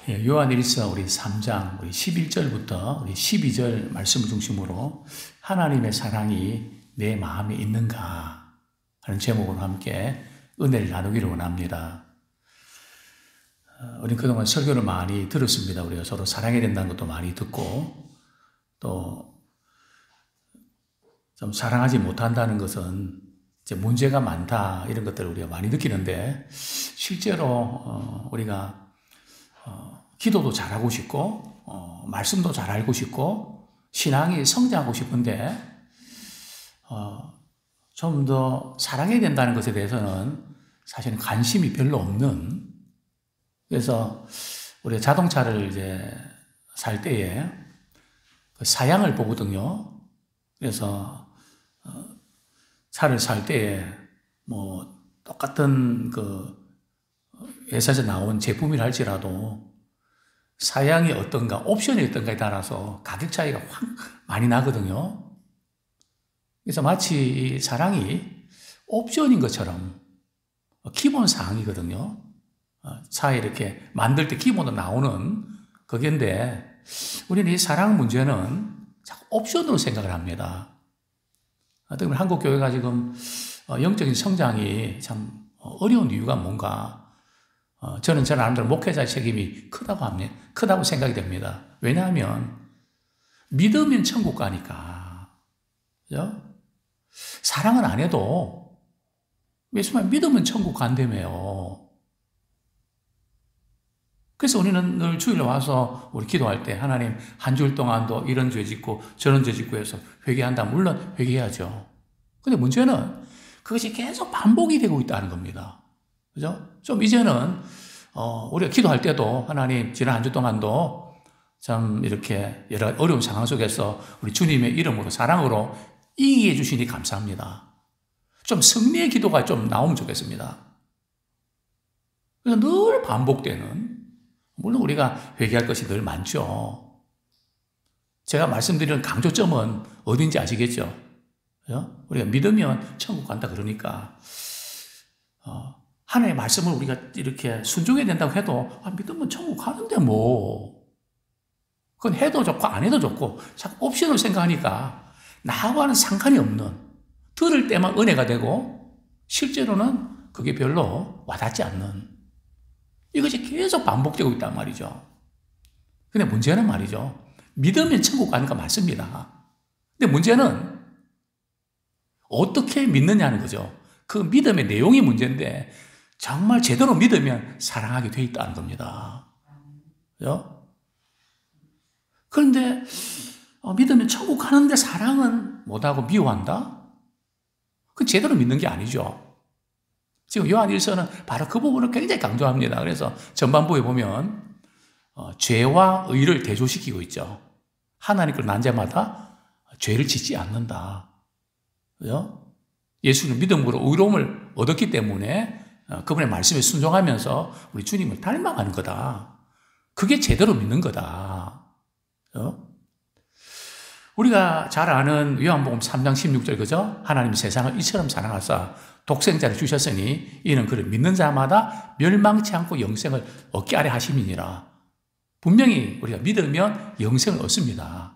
예, 요한일서 우리 3장 우리 11절부터 우리 12절 말씀을 중심으로 하나님의 사랑이 내 마음에 있는가 하는 제목으로 함께 은혜를 나누기를 원합니다. 우리 그동안 설교를 많이 들었습니다. 우리가 서로 사랑해야 된다는 것도 많이 듣고 또 좀 사랑하지 못한다는 것은 이제 문제가 많다 이런 것들을 우리가 많이 느끼는데 실제로 우리가 기도도 잘하고 싶고 말씀도 잘 알고 싶고 신앙이 성장하고 싶은데 좀 더 사랑해야 된다는 것에 대해서는 사실은 관심이 별로 없는, 그래서 우리가 자동차를 이제 살 때에 그 사양을 보거든요. 그래서 차를 살 때에 뭐 똑같은 그 회사에서 나온 제품이라 할지라도 사양이 어떤가, 옵션이 어떤가에 따라서 가격 차이가 확 많이 나거든요. 그래서 마치 이 사랑이 옵션인 것처럼 기본 사항이거든요. 차에 이렇게 만들 때 기본으로 나오는 그게인데 우리는 이 사랑 문제는 자꾸 옵션으로 생각을 합니다. 어떻게 보면 한국 교회가 지금 영적인 성장이 참 어려운 이유가 뭔가, 저는 저 나름대로 목회자의 책임이 크다고 생각이 됩니다. 왜냐하면 믿으면 천국 가니까. 그죠? 사랑은 안 해도 예수만 믿으면 천국 간다며요. 그래서 우리는 늘 주일에 와서 우리 기도할 때 하나님 한 주일 동안도 이런 죄 짓고 저런 죄 짓고 해서 회개한다. 물론 회개해야죠. 근데 문제는 그것이 계속 반복이 되고 있다는 겁니다. 그죠? 좀 이제는 우리가 기도할 때도 하나님 지난 한 주 동안도 참 이렇게 여러 어려운 상황 속에서 우리 주님의 이름으로 사랑으로 이기게 해주시니 감사합니다. 좀 승리의 기도가 좀 나오면 좋겠습니다. 그래서 늘 반복되는, 물론 우리가 회개할 것이 늘 많죠. 제가 말씀드리는 강조점은 어딘지 아시겠죠? 그죠? 우리가 믿으면 천국 간다 그러니까 하나님의 말씀을 우리가 이렇게 순종해야 된다고 해도 믿으면 천국 가는데 뭐 그건 해도 좋고 안 해도 좋고 자꾸 옵션을 생각하니까 나하고는 상관이 없는, 들을 때만 은혜가 되고 실제로는 그게 별로 와닿지 않는, 이것이 계속 반복되고 있단 말이죠. 근데 문제는 말이죠, 믿으면 천국 가는 거 맞습니다. 근데 문제는 어떻게 믿느냐는 거죠. 그 믿음의 내용이 문제인데 정말 제대로 믿으면 사랑하게 돼 있다는 겁니다. 그죠? 그런데 믿으면 천국 가는데 사랑은 못하고 미워한다? 그건 제대로 믿는 게 아니죠. 지금 요한일서는 바로 그 부분을 굉장히 강조합니다. 그래서 전반부에 보면 죄와 의를 대조시키고 있죠. 하나님께 난 자마다 죄를 짓지 않는다. 그죠? 예수는 믿음으로 의로움을 얻었기 때문에 그분의 말씀에 순종하면서 우리 주님을 닮아가는 거다. 그게 제대로 믿는 거다. 그죠? 우리가 잘 아는 요한복음 3장 16절, 그죠? 하나님 세상을 이처럼 사랑하사 독생자를 주셨으니 이는 그를 믿는 자마다 멸망치 않고 영생을 얻게 하려 하심이니라. 분명히 우리가 믿으면 영생을 얻습니다.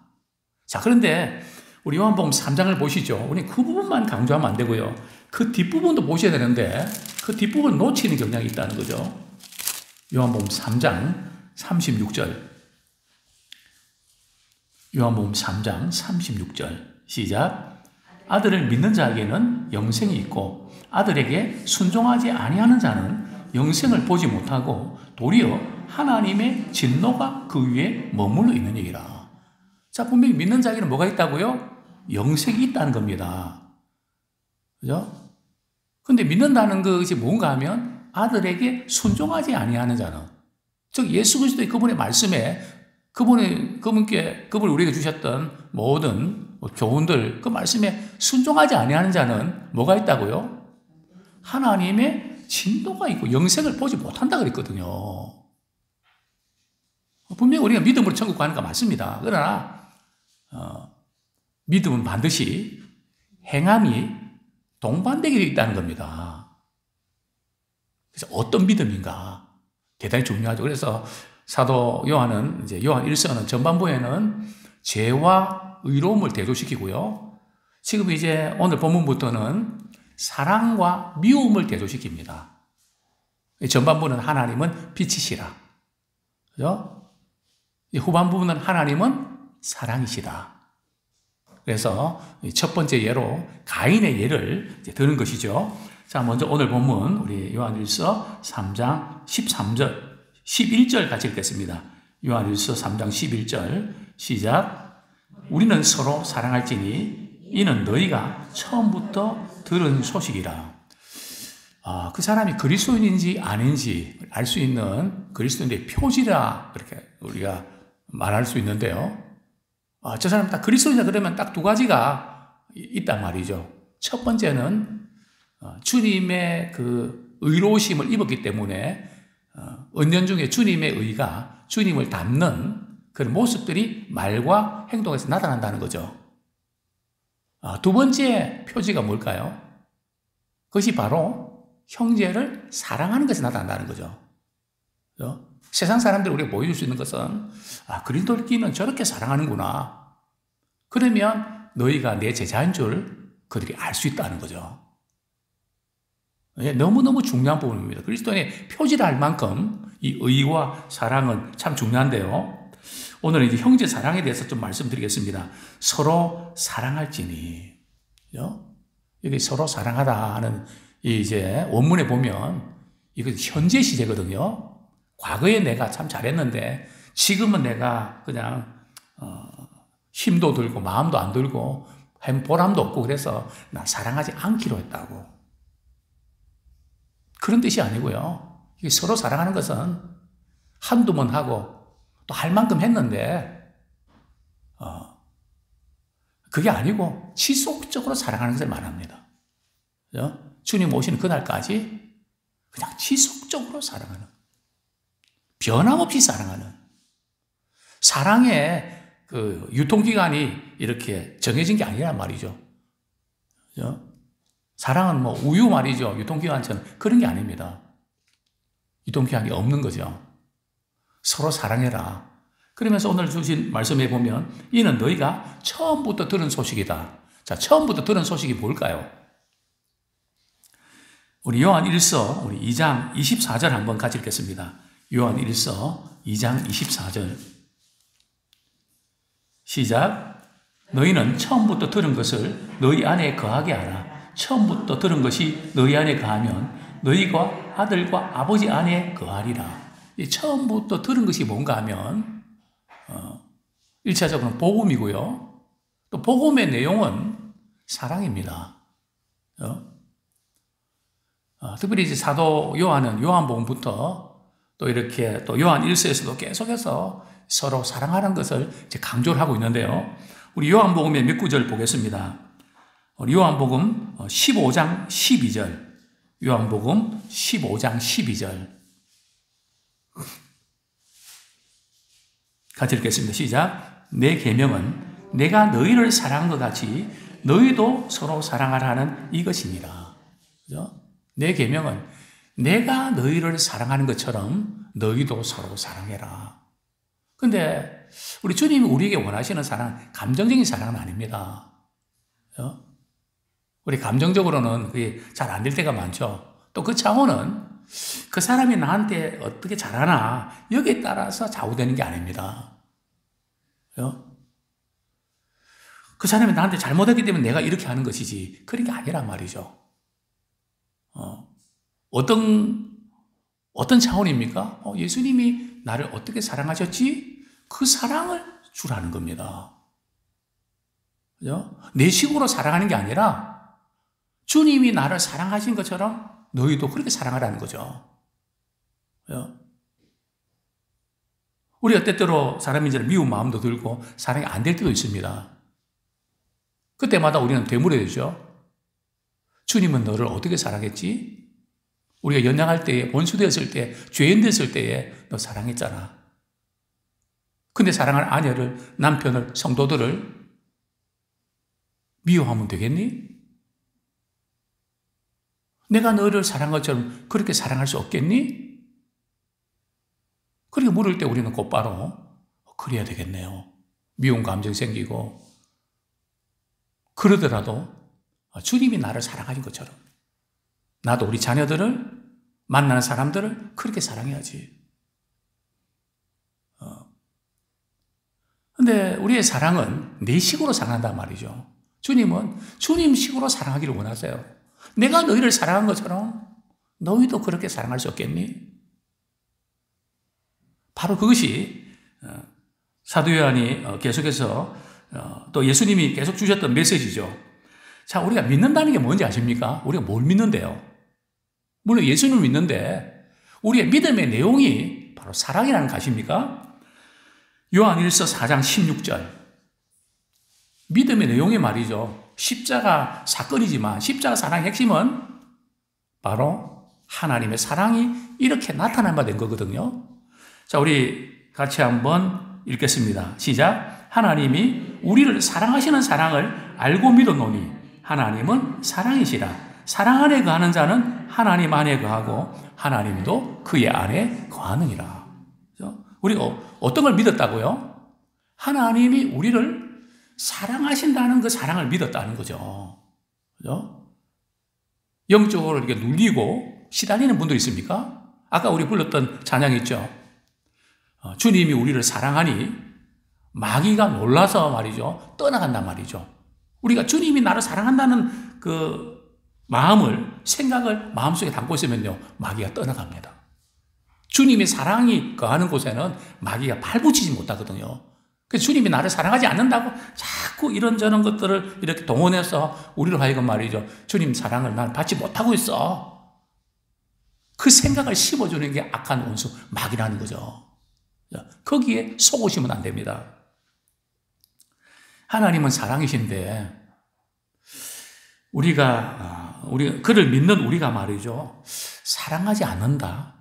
자, 그런데 우리 요한복음 3장을 보시죠. 우리 그 부분만 강조하면 안 되고요. 그 뒷부분도 보셔야 되는데 그 뒷부분 놓치는 경향이 있다는 거죠. 요한복음 3장 36절. 요한복음 3장 36절 시작. 아들을 믿는 자에게는 영생이 있고 아들에게 순종하지 아니하는 자는 영생을 보지 못하고 도리어 하나님의 진노가 그 위에 머물러 있는 얘기라. 자, 분명히 믿는 자에게는 뭐가 있다고요? 영생이 있다는 겁니다. 그죠? 근데 믿는다는 것이 뭔가 하면 아들에게 순종하지 아니하는 자는, 즉 예수 그리스도의 그분의 말씀에 그분이 우리에게 주셨던 모든 교훈들, 그 말씀에 순종하지 아니하는 자는 뭐가 있다고요? 하나님의 진노가 있고 영생을 보지 못한다 그랬거든요. 분명히 우리가 믿음으로 천국 가는 거 맞습니다. 그러나 믿음은 반드시 행함이 동반되게 되어 있다는 겁니다. 그래서 어떤 믿음인가 대단히 중요하죠. 그래서 사도 요한은 이제 요한 1서는 전반부에는 죄와 의로움을 대조시키고요. 지금 이제 오늘 본문부터는 사랑과 미움을 대조시킵니다. 전반부는 하나님은 빛이시라. 그죠? 후반부는 하나님은 사랑이시다. 그래서 첫 번째 예로 가인의 예를 드는 것이죠. 자, 먼저 오늘 본문 우리 요한일서 3장 13절, 11절 같이 읽겠습니다. 요한일서 3장 11절 시작. 우리는 서로 사랑할지니 이는 너희가 처음부터 들은 소식이라. 그 사람이 그리스도인인지 아닌지 알 수 있는 그리스도인의 표지라 그렇게 우리가 말할 수 있는데요. 저 사람 딱 그리스도인이다 그러면 딱 두 가지가 있단 말이죠. 첫 번째는 주님의 그 의로우심을 입었기 때문에 은연중에 주님의 의가 주님을 닮는 그런 모습들이 말과 행동에서 나타난다는 거죠. 두 번째 표지가 뭘까요? 그것이 바로 형제를 사랑하는 것에 나타난다는 거죠. 세상 사람들이 우리가 보여줄 수 있는 것은 그리스도인은 저렇게 사랑하는구나. 그러면 너희가 내 제자인 줄 그들이 알 수 있다는 거죠. 너무너무 중요한 부분입니다. 그리스도인의 표지를 할 만큼 이 의와 사랑은 참 중요한데요. 오늘은 이제 형제 사랑에 대해서 좀 말씀드리겠습니다. 서로 사랑할지니. 여기 서로 사랑하다 하는 이제 원문에 보면 이건 현재 시제거든요. 과거에 내가 참 잘했는데 지금은 내가 그냥 힘도 들고 마음도 안 들고 보람도 없고 그래서 나 사랑하지 않기로 했다고. 그런 뜻이 아니고요. 이게 서로 사랑하는 것은 한두 번 하고 또 할 만큼 했는데 그게 아니고 지속적으로 사랑하는 것을 말합니다. 주님 오시는 그날까지 그냥 지속적으로 사랑하는, 변함없이 사랑하는, 사랑의 그 유통기간이 이렇게 정해진 게 아니란 말이죠. 사랑은 뭐 우유 말이죠. 유통기한처럼 그런 게 아닙니다. 유통기한이 없는 거죠. 서로 사랑해라. 그러면서 오늘 주신 말씀에 보면 이는 너희가 처음부터 들은 소식이다. 자, 처음부터 들은 소식이 뭘까요? 우리 요한 1서 우리 2장 24절 한번 같이 읽겠습니다. 요한 1서 2장 24절 시작. 너희는 처음부터 들은 것을 너희 안에 거하게 하라. 처음부터 들은 것이 너희 안에 거하면 너희가 아들과 아버지 안에 거하리라. 이 처음부터 들은 것이 뭔가 하면 1차적으로는 복음이고요. 또 복음의 내용은 사랑입니다. 특별히 이제 사도 요한은 요한복음부터 또 이렇게 또 요한 1서에서도 계속해서 서로 사랑하는 것을 이제 강조를 하고 있는데요. 우리 요한복음의 몇 구절 보겠습니다. 우리 요한복음 15장 12절. 요한복음 15장 12절. 같이 읽겠습니다. 시작. 내 계명은 내가 너희를 사랑한 것 같이 너희도 서로 사랑하라는 이것입니다. 그죠? 내 계명은 내가 너희를 사랑하는 것처럼 너희도 서로 사랑해라. 근데 우리 주님이 우리에게 원하시는 사랑, 감정적인 사랑은 아닙니다. 그죠? 우리 감정적으로는 그게 잘 안 될 때가 많죠. 또 그 차원은 그 사람이 나한테 어떻게 잘하나 여기에 따라서 좌우되는 게 아닙니다. 그 사람이 나한테 잘못했기 때문에 내가 이렇게 하는 것이지 그런 게 아니란 말이죠. 어떤 차원입니까? 예수님이 나를 어떻게 사랑하셨지? 그 사랑을 주라는 겁니다. 그죠? 내 식으로 사랑하는 게 아니라 주님이 나를 사랑하신 것처럼 너희도 그렇게 사랑하라는 거죠. 우리가 때때로 사람인지라 미운 마음도 들고 사랑이 안 될 때도 있습니다. 그때마다 우리는 되물어야죠. 주님은 너를 어떻게 사랑했지? 우리가 연약할 때에, 원수되었을 때, 죄인 됐을 때에 너 사랑했잖아. 근데 사랑하는 아내를, 남편을, 성도들을 미워하면 되겠니? 내가 너를 사랑한 것처럼 그렇게 사랑할 수 없겠니? 그렇게 물을 때 우리는 곧바로 그래야 되겠네요. 미운 감정이 생기고 그러더라도 주님이 나를 사랑하신 것처럼 나도 우리 자녀들을 만나는 사람들을 그렇게 사랑해야지. 근데 우리의 사랑은 내 식으로 사랑한단 말이죠. 주님은 주님 식으로 사랑하기를 원하세요. 내가 너희를 사랑한 것처럼 너희도 그렇게 사랑할 수 없겠니? 바로 그것이 사도 요한이 계속해서 또 예수님이 계속 주셨던 메시지죠. 자, 우리가 믿는다는 게 뭔지 아십니까? 우리가 뭘 믿는데요? 물론 예수님을 믿는데 우리의 믿음의 내용이 바로 사랑이라는 거 아십니까? 요한 1서 4장 16절. 믿음의 내용이 말이죠. 십자가 사건이지만 십자가 사랑의 핵심은 바로 하나님의 사랑이 이렇게 나타난 바 된 거거든요. 자, 우리 같이 한번 읽겠습니다. 시작. 하나님이 우리를 사랑하시는 사랑을 알고 믿었노니 하나님은 사랑이시라. 사랑 안에 거하는 자는 하나님 안에 거하고 하나님도 그의 안에 거하느니라. 우리가 어떤 걸 믿었다고요? 하나님이 우리를 사랑하신다는 그 사랑을 믿었다는 거죠. 그죠? 영적으로 이렇게 눌리고 시달리는 분도 있습니까? 아까 우리 불렀던 찬양이 있죠. 주님이 우리를 사랑하니 마귀가 놀라서 말이죠. 떠나간단 말이죠. 우리가 주님이 나를 사랑한다는 그 마음을, 생각을 마음속에 담고 있으면요. 마귀가 떠나갑니다. 주님의 사랑이 거하는 곳에는 마귀가 발붙이지 못하거든요. 그래서 주님이 나를 사랑하지 않는다고 자꾸 이런저런 것들을 이렇게 동원해서 우리로 하여금 말이죠. 주님 사랑을 난 받지 못하고 있어. 그 생각을 심어주는 게 악한 원수, 마귀라는 거죠. 거기에 속으시면 안 됩니다. 하나님은 사랑이신데 그를 믿는 우리가 말이죠. 사랑하지 않는다.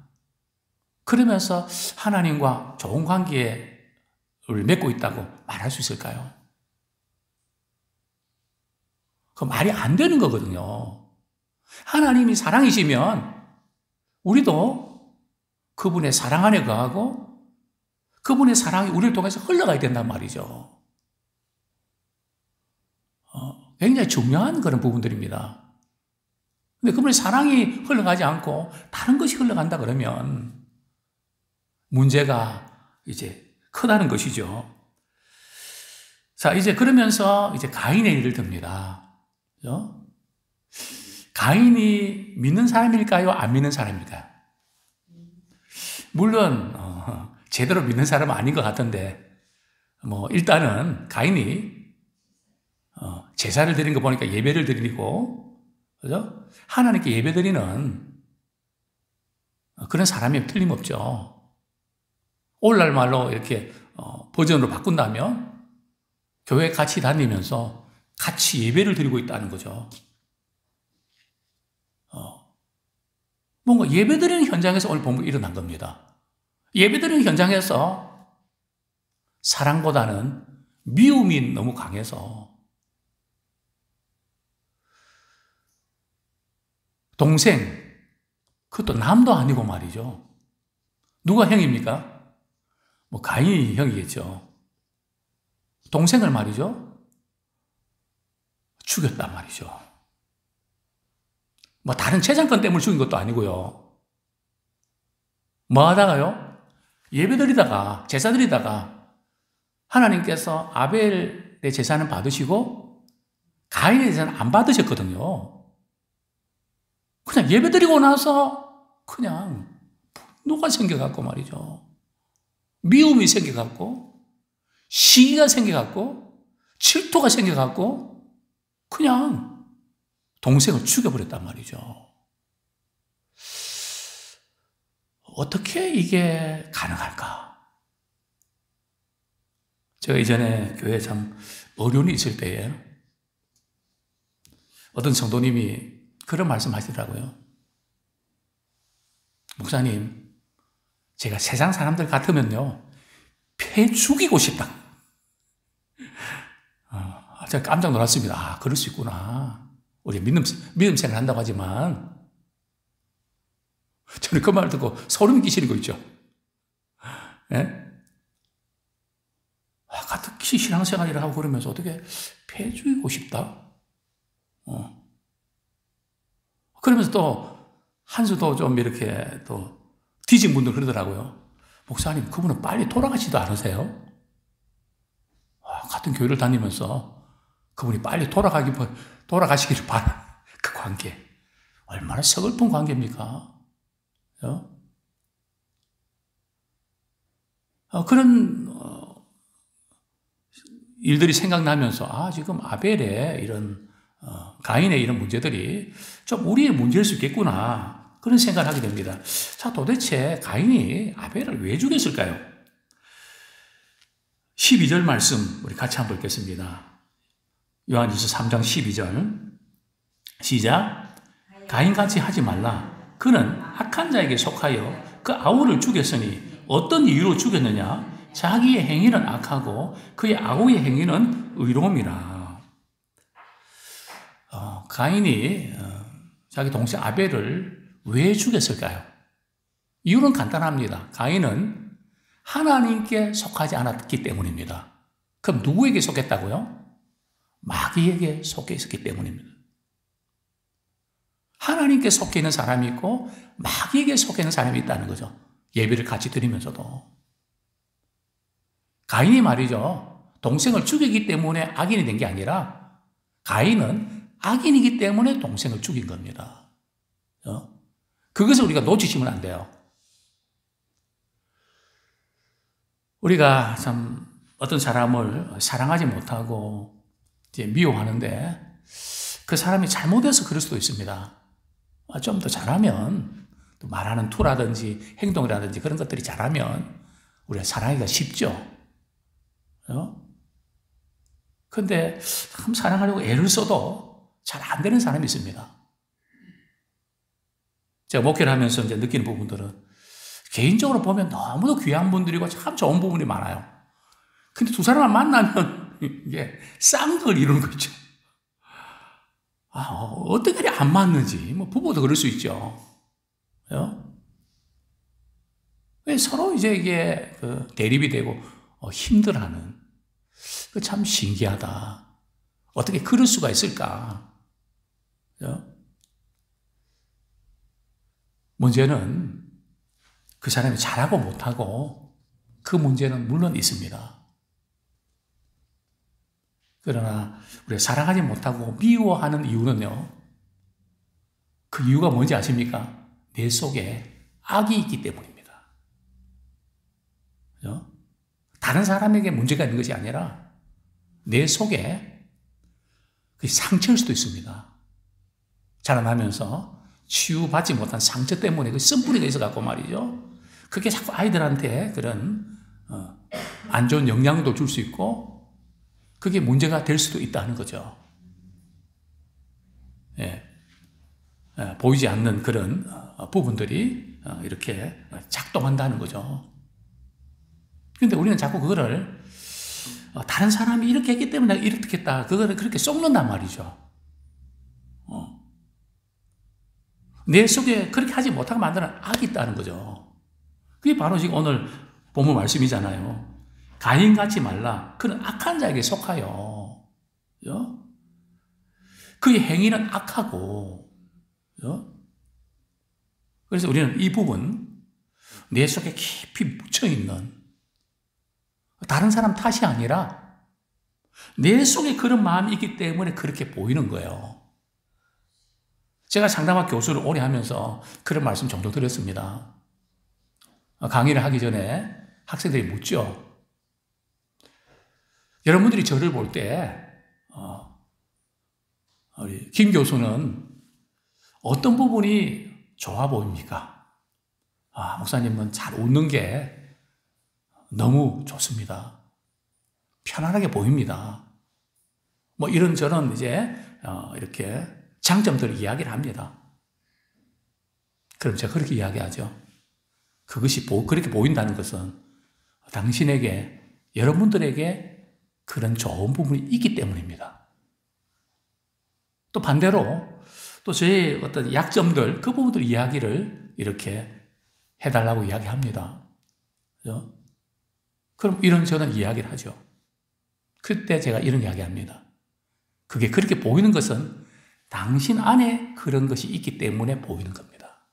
그러면서 하나님과 좋은 관계를 맺고 있다고 말할 수 있을까요? 그 말이 안 되는 거거든요. 하나님이 사랑이시면 우리도 그분의 사랑 안에 거하고 그분의 사랑이 우리를 통해서 흘러가야 된단 말이죠. 굉장히 중요한 그런 부분들입니다. 근데 그분의 사랑이 흘러가지 않고 다른 것이 흘러간다 그러면 문제가 이제 크다는 것이죠. 자, 이제 그러면서 이제 가인의 일을 듭니다. 그죠? 가인이 믿는 사람일까요? 안 믿는 사람일까요? 물론 제대로 믿는 사람은 아닌 것 같은데 일단은 가인이 제사를 드린 거 보니까 예배를 드리고, 그죠? 하나님께 예배 드리는 그런 사람이 틀림없죠. 오늘날 말로 이렇게 버전으로 바꾼다면 교회 같이 다니면서 같이 예배를 드리고 있다는 거죠. 뭔가 예배 드리는 현장에서 오늘 본문이 일어난 겁니다. 예배 드리는 현장에서 사랑보다는 미움이 너무 강해서 동생, 그것도 남도 아니고 말이죠. 누가 형입니까? 가인이 형이겠죠. 동생을 말이죠. 죽였단 말이죠. 다른 재산권 때문에 죽인 것도 아니고요. 뭐 하다가요? 예배 드리다가, 제사 드리다가 하나님께서 아벨의 제사는 받으시고 가인의 제사는 안 받으셨거든요. 그냥 예배 드리고 나서 그냥 분노가 생겨갖고 말이죠. 미움이 생겨갖고, 시기가 생겨갖고, 질투가 생겨갖고, 그냥 동생을 죽여버렸단 말이죠. 어떻게 이게 가능할까? 제가 이전에 교회에 참 어려움이 있을 때에 어떤 성도님이 그런 말씀 하시더라고요. 목사님, 제가 세상 사람들 같으면요, 패 죽이고 싶다. 제가 깜짝 놀랐습니다. 그럴 수 있구나. 우리 믿음 생활 한다고 하지만, 저는 그 말 듣고 소름 끼치는 거 있죠. 예? 같은 신앙생활이라 하고 그러면서 어떻게 폐 죽이고 싶다? 그러면서 또 한 수도 좀 이렇게 또 뒤진 분들 그러더라고요. 목사님, 그분은 빨리 돌아가지도 않으세요? 같은 교회를 다니면서 그분이 빨리 돌아가시기를 바라는 그 관계. 얼마나 서글픈 관계입니까? 그런 일들이 생각나면서 지금 아벨의 이런 가인의 이런 문제들이 좀 우리의 문제일 수 있겠구나 그런 생각을 하게 됩니다. 자, 도대체 가인이 아벨을 왜 죽였을까요? 12절 말씀 우리 같이 한번 읽겠습니다. 요한일서 3장 12절 시작. 가인같이 하지 말라. 그는 악한 자에게 속하여 그 아우를 죽였으니 어떤 이유로 죽였느냐? 자기의 행위는 악하고 그의 아우의 행위는 의로움이라. 가인이 자기 동생 아벨을 왜 죽였을까요? 이유는 간단합니다. 가인은 하나님께 속하지 않았기 때문입니다. 그럼 누구에게 속했다고요? 마귀에게 속해 있었기 때문입니다. 하나님께 속해 있는 사람이 있고 마귀에게 속해 있는 사람이 있다는 거죠. 예배를 같이 드리면서도. 가인이 말이죠. 동생을 죽이기 때문에 악인이 된 게 아니라 가인은 악인이기 때문에 동생을 죽인 겁니다. 그것을 우리가 놓치시면 안 돼요. 우리가 참 어떤 사람을 사랑하지 못하고 이제 미워하는데 그 사람이 잘못해서 그럴 수도 있습니다. 좀 더 잘하면 또 말하는 투라든지 행동이라든지 그런 것들이 잘하면 우리가 사랑하기가 쉽죠. 그런데 참 사랑하려고 애를 써도 잘 안 되는 사람이 있습니다. 제가 목회를 하면서 이제 느끼는 부분들은 개인적으로 보면 너무도 귀한 분들이고 참 좋은 부분이 많아요. 근데 두 사람을 만나면 이게 쌍극을 이루는 거 있죠. 어떻게 그리 안 맞는지, 뭐 부부도 그럴 수 있죠. 왜 서로 이제 이게 대립이 되고 힘들어하는. 참 신기하다. 어떻게 그럴 수가 있을까? 문제는 그 사람이 잘하고 못하고 그 문제는 물론 있습니다. 그러나 우리가 사랑하지 못하고 미워하는 이유는요. 그 이유가 뭔지 아십니까? 내 속에 악이 있기 때문입니다. 그죠? 다른 사람에게 문제가 있는 것이 아니라 내 속에 그 상처일 수도 있습니다. 자라나면서 치유받지 못한 상처 때문에 그 쓴뿌리가 있어갖고 말이죠. 그게 자꾸 아이들한테 그런 안 좋은 영향도 줄 수 있고 그게 문제가 될 수도 있다는 거죠. 보이지 않는 그런 부분들이 이렇게 작동한다는 거죠. 그런데 우리는 자꾸 그거를 다른 사람이 이렇게 했기 때문에 내가 이렇게 했다. 그거를 그렇게 쏙는단 말이죠. 내 속에 그렇게 하지 못하게 만드는 악이 있다는 거죠. 그게 바로 지금 오늘 본문 말씀이잖아요. 가인같이 말라. 그는 악한 자에게 속하여. 그의 행위는 악하고. 그래서 우리는 이 부분, 내 속에 깊이 묻혀있는 다른 사람 탓이 아니라 내 속에 그런 마음이 있기 때문에 그렇게 보이는 거예요. 제가 상담학 교수를 오래 하면서 그런 말씀 종종 드렸습니다. 강의를 하기 전에 학생들이 묻죠. 여러분들이 저를 볼 때 우리 김 교수는 어떤 부분이 좋아 보입니까? 목사님은 잘 웃는 게 너무 좋습니다. 편안하게 보입니다. 뭐 이런저런 이제 이렇게 장점들을 이야기를 합니다. 그럼 제가 그렇게 이야기하죠. 그것이 그렇게 보인다는 것은 당신에게, 여러분들에게 그런 좋은 부분이 있기 때문입니다. 또 반대로 또 저의 어떤 약점들, 그 부분들 이야기를 이렇게 해달라고 이야기합니다. 그죠? 그럼 이런 저는 이야기를 하죠. 그때 제가 이런 이야기 합니다. 그게 그렇게 보이는 것은 당신 안에 그런 것이 있기 때문에 보이는 겁니다.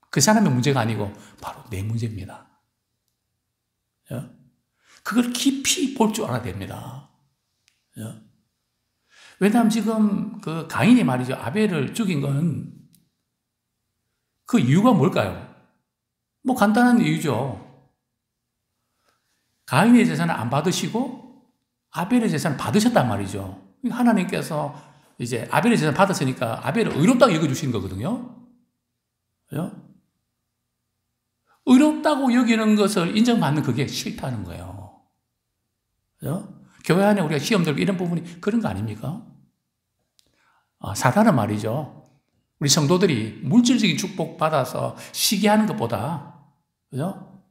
그 사람의 문제가 아니고 바로 내 문제입니다. 그걸 깊이 볼 줄 알아야 됩니다. 왜냐하면 지금 그 가인이 말이죠. 아벨을 죽인 건 그 이유가 뭘까요? 뭐 간단한 이유죠. 가인의 재산을 안 받으시고 아벨의 재산을 받으셨단 말이죠. 하나님께서 이제 아벨의 재산을 받았으니까 아벨을 의롭다고 여겨주시는 거거든요. 의롭다고 여기는 것을 인정받는 그게 싫다는 거예요. 교회 안에 우리가 시험 들고 이런 부분이 그런 거 아닙니까? 사단은 말이죠. 우리 성도들이 물질적인 축복 받아서 시기하는 것보다, 그죠?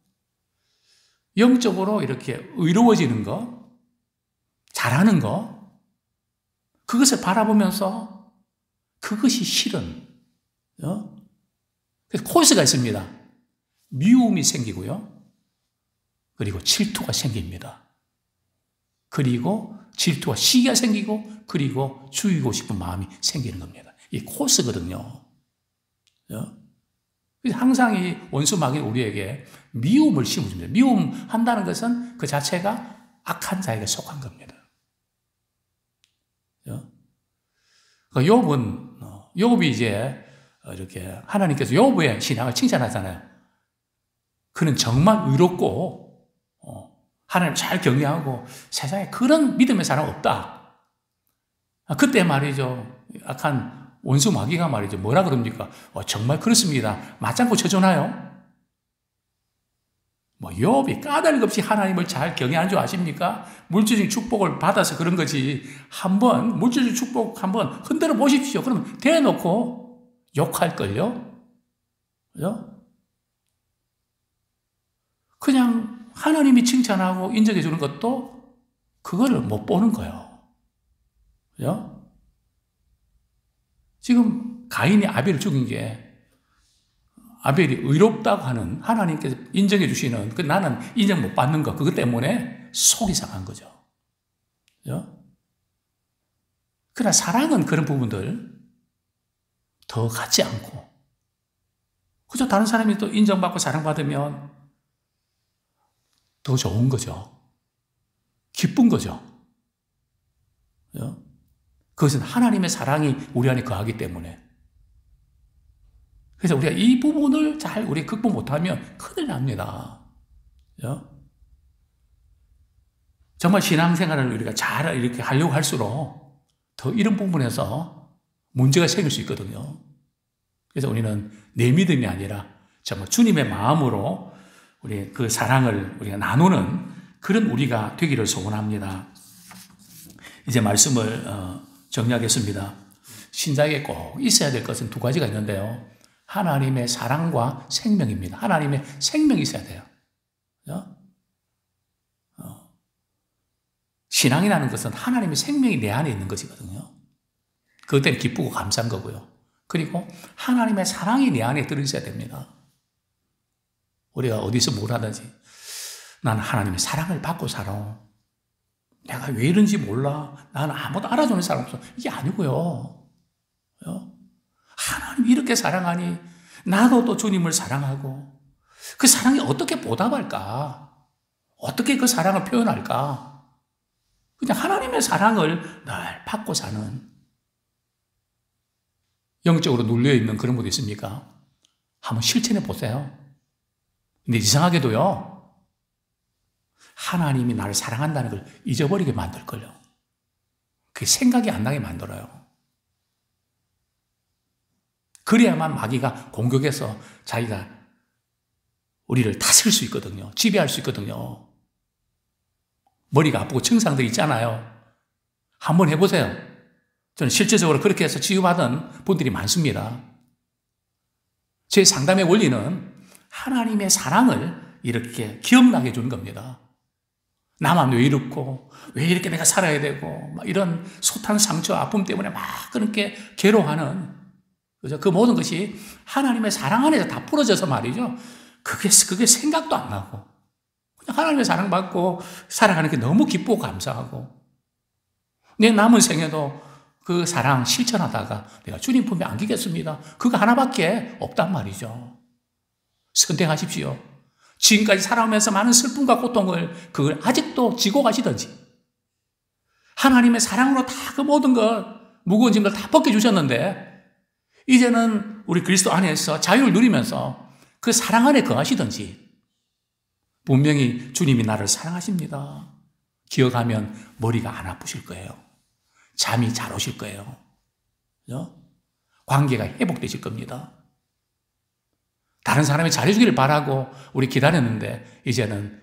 영적으로 이렇게 의로워지는 거, 잘하는 거, 그것을 바라보면서 그것이 싫은, 그래서 코스가 있습니다. 미움이 생기고요. 그리고 질투가 생깁니다. 그리고 질투와 시기가 생기고, 그리고 죽이고 싶은 마음이 생기는 겁니다. 이 코스거든요. 항상 이 원수 마귀는 우리에게 미움을 심어줍니다. 미움한다는 것은 그 자체가 악한 자에게 속한 겁니다. 욥이 이제 이렇게 하나님께서 욥의 신앙을 칭찬하잖아요. 그는 정말 의롭고 하나님 잘 경외하고 세상에 그런 믿음의 사람 없다. 그때 말이죠. 악한 원수 마귀가 말이죠. 뭐라 그럽니까? 정말 그렇습니다. 맞장구 쳐주나요? 욥이 까닭없이 하나님을 잘 경외하는 줄 아십니까? 물질적인 축복을 받아서 그런 거지. 한번 물질적인 축복 한번 흔들어 보십시오. 그러면 대놓고 욕할걸요? 그죠? 그냥 하나님이 칭찬하고 인정해 주는 것도 그거를 못 보는 거예요. 그죠? 지금 가인이 아벨을 죽인 게 아벨이 의롭다고 하는 하나님께서 인정해 주시는 그 나는 인정 못 받는 거 그것 때문에 속이 상한 거죠. 그죠? 그러나 사랑은 그런 부분들 더 갖지 않고 그죠? 다른 사람이 또 인정받고 사랑받으면 더 좋은 거죠. 기쁜 거죠. 그죠? 그것은 하나님의 사랑이 우리 안에 거하기 때문에. 그래서 우리가 이 부분을 잘 우리 극복 못하면 큰일 납니다. 정말 신앙생활을 우리가 잘 이렇게 하려고 할수록 더 이런 부분에서 문제가 생길 수 있거든요. 그래서 우리는 내 믿음이 아니라 정말 주님의 마음으로 우리 그 사랑을 우리가 나누는 그런 우리가 되기를 소원합니다. 이제 말씀을 정리하겠습니다. 신자에게 꼭 있어야 될 것은 두 가지가 있는데요. 하나님의 사랑과 생명입니다. 하나님의 생명이 있어야 돼요. 신앙이라는 것은 하나님의 생명이 내 안에 있는 것이거든요. 그것 때문에 기쁘고 감사한 거고요. 그리고 하나님의 사랑이 내 안에 들어있어야 됩니다. 우리가 어디서 뭘 하든지 나는 하나님의 사랑을 받고 살아. 내가 왜 이런지 몰라. 나는 아무도 알아주는 사람 없어. 이게 아니고요. 하나님이 이렇게 사랑하니 나도 또 주님을 사랑하고 그 사랑이 어떻게 보답할까? 어떻게 그 사랑을 표현할까? 그냥 하나님의 사랑을 늘 받고 사는 영적으로 눌려있는 그런 분도 있습니까? 한번 실천해 보세요. 근데 이상하게도요. 하나님이 나를 사랑한다는 걸 잊어버리게 만들걸요. 그게 생각이 안 나게 만들어요. 그래야만 마귀가 공격해서 자기가 우리를 다스릴 수 있거든요. 지배할 수 있거든요. 머리가 아프고 증상들 있잖아요. 한번 해보세요. 저는 실제적으로 그렇게 해서 치유받은 분들이 많습니다. 제 상담의 원리는 하나님의 사랑을 이렇게 기억나게 해주는 겁니다. 나만 왜 이렇고 왜 이렇게 내가 살아야 되고 막 이런 숱한 상처 아픔 때문에 막 그렇게 괴로워하는 그죠? 그 모든 것이 하나님의 사랑 안에서 다 풀어져서 말이죠. 그게 생각도 안 나고 하나님의 사랑받고 살아가는 게 너무 기쁘고 감사하고 내 남은 생에도 그 사랑 실천하다가 내가 주님 품에 안기겠습니다. 그거 하나밖에 없단 말이죠. 선택하십시오. 지금까지 살아오면서 많은 슬픔과 고통을 그걸 아직도 지고 가시든지 하나님의 사랑으로 다 그 모든 것 무거운 짐을 다 벗겨주셨는데 이제는 우리 그리스도 안에서 자유를 누리면서 그 사랑 안에 거하시든지 분명히 주님이 나를 사랑하십니다. 기억하면 머리가 안 아프실 거예요. 잠이 잘 오실 거예요. 그죠? 관계가 회복되실 겁니다. 다른 사람이 잘해주기를 바라고 우리 기다렸는데 이제는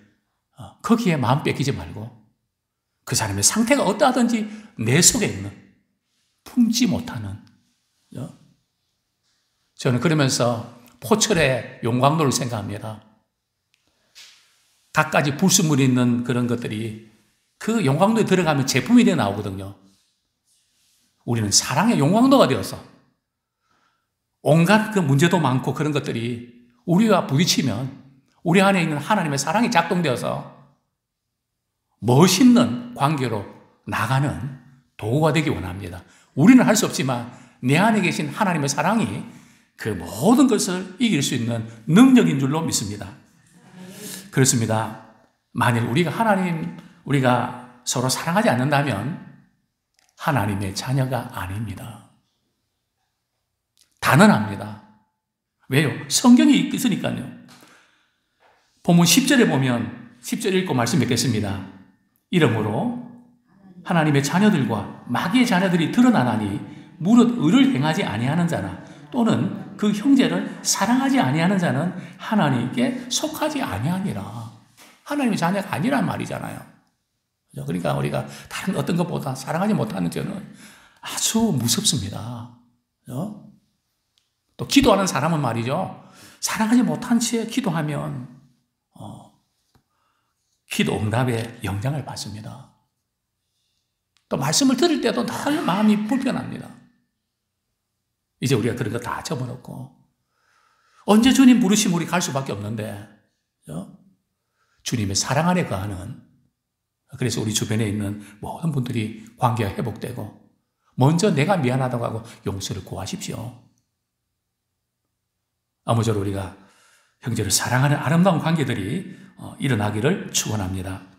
거기에 마음 뺏기지 말고 그 사람의 상태가 어떠하든지 내 속에 있는 품지 못하는 저는 그러면서 포철의 용광로를 생각합니다. 갖가지 불순물이 있는 그런 것들이 그 용광로에 들어가면 제품이 되어 나오거든요. 우리는 사랑의 용광로가 되어서 온갖 그 문제도 많고 그런 것들이 우리와 부딪히면 우리 안에 있는 하나님의 사랑이 작동되어서 멋있는 관계로 나가는 도구가 되기 원합니다. 우리는 할 수 없지만 내 안에 계신 하나님의 사랑이 그 모든 것을 이길 수 있는 능력인 줄로 믿습니다. 그렇습니다. 만일 우리가 서로 사랑하지 않는다면 하나님의 자녀가 아닙니다. 단언합니다. 왜요? 성경이 있으니까요. 본문 10절에 보면 10절 읽고 말씀 맺겠습니다. 이러므로 하나님의 자녀들과 마귀의 자녀들이 드러나나니 무릇 의를 행하지 아니하는 자나 또는 그 형제를 사랑하지 아니하는 자는 하나님께 속하지 아니하니라. 하나님의 자녀가 아니란 말이잖아요. 그러니까 우리가 다른 어떤 것보다 사랑하지 못하는 죄는 아주 무섭습니다. 또 기도하는 사람은 말이죠. 사랑하지 못한 채 기도하면 기도 응답에 영향을 받습니다. 또 말씀을 들을 때도 늘 마음이 불편합니다. 이제 우리가 그런 거 다 접어놓고 언제 주님 부르시면 우리 갈 수밖에 없는데 주님의 사랑 안에 거하는 그래서 우리 주변에 있는 모든 분들이 관계가 회복되고 먼저 내가 미안하다고 하고 용서를 구하십시오. 아무쪼록 우리가 형제를 사랑하는 아름다운 관계들이 일어나기를 축원합니다.